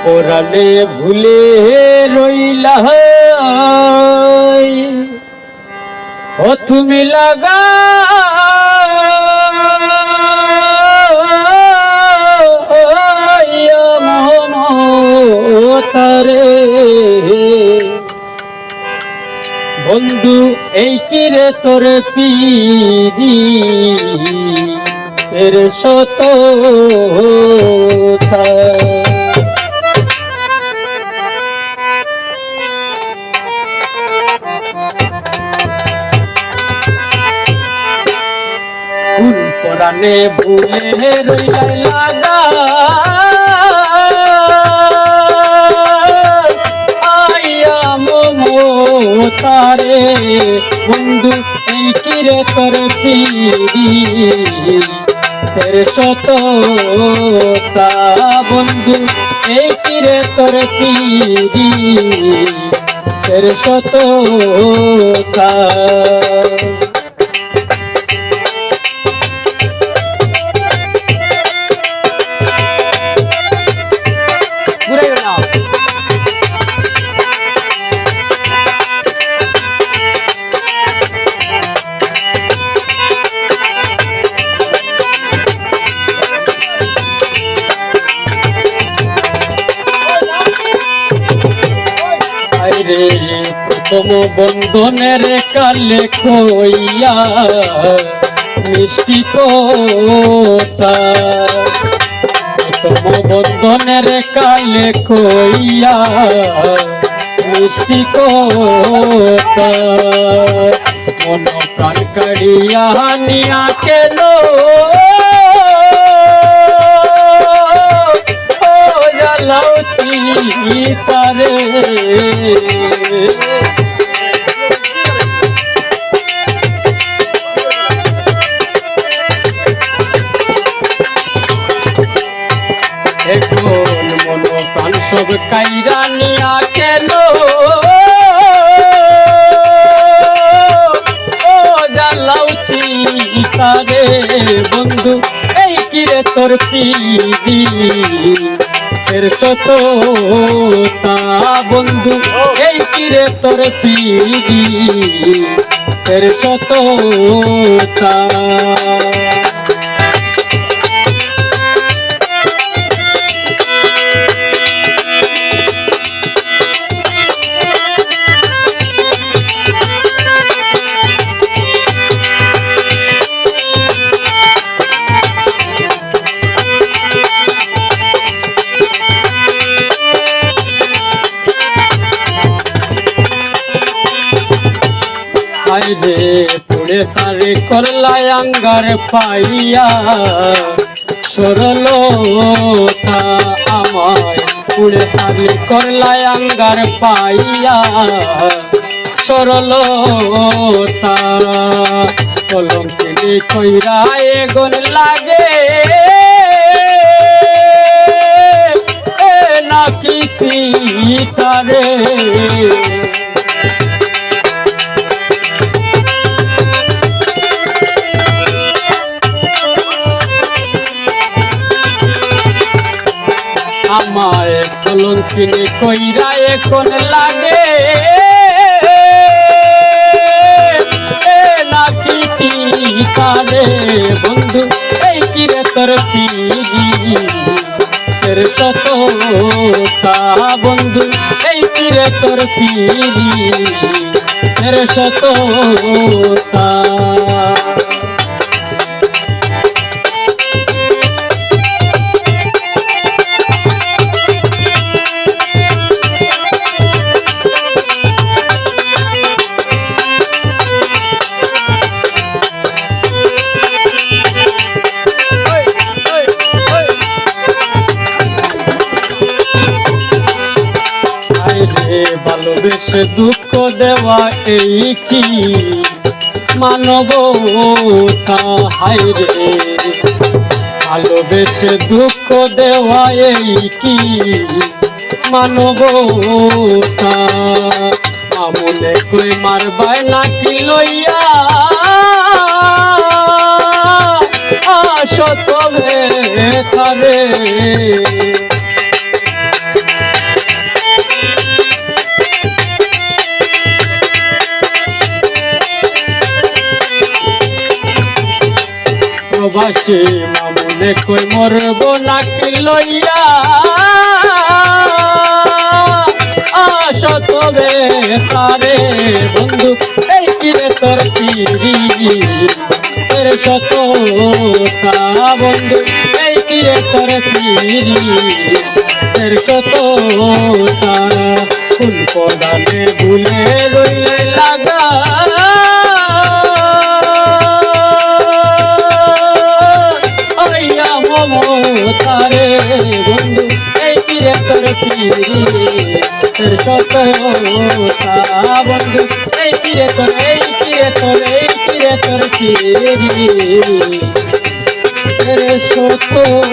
পরাণে ভুলে রইলা ও তুমি লাগা মমতারে বন্ধু এই কিরে তোর পিরি এর শত কোন পরাণে ভুলে রইলা লাগা আইয়া মমতারে বন্ধু এই কিরে তোর পিরি তের শততা বন্ধু এই কিরে তোর পিরি তের শততা রে প্রথম বন্ধনের কালে কইয়া মিষ্টি কথা প্রথম বন্ধনের কালে কইয়া মিষ্টি কথা মন প্রাণ কাড়িয়া নিয়া কেন তারে এখন মন প্রাণ সব কাইরা নিয়া কেন ও জ্বালাউছি তারে বন্ধু এই কিরে তোর পিরি এর শততা বন্ধু এই কিরে তোর পিরি এর শততা রে পুড়ে সারে করলাই আঙ্গার পাইয়া সরলতা আমায় পুড়ে সারে করলাই আঙ্গার পাইয়া সরলতা কলঙ্কিনী কইরা এগন লাগে নাকি তারে আমায় কলঙ্কিনী কইরা এখন লাগে নাকি তারে বন্ধু এই কিরে তোর পিরি এর শততা বন্ধু এই কিরে তোর পিরি এর শততা ভালোবেসে দুঃখ দেওয়া এই কি মানবতা হায় রে ভালোবেসে দুঃখ দেওয়া এই কি মানবতা আমলে কই মারবাই নাকি লইয়া আসত রে ভালোবাসি মামুনে কই মরব নাকি লইয়া আশা তবে তারে বন্ধু এই কিরে তোর পিরি এর শততা বন্ধু এই কিরে তোর পিরি এর শততা ফুল পদানে ভুলে রইলে লাগা আইয়া মমতারে বন্ধু এই কিরে তোর পিরি এর শততা বন্ধু এই কিরে তোর পিরি এর শততা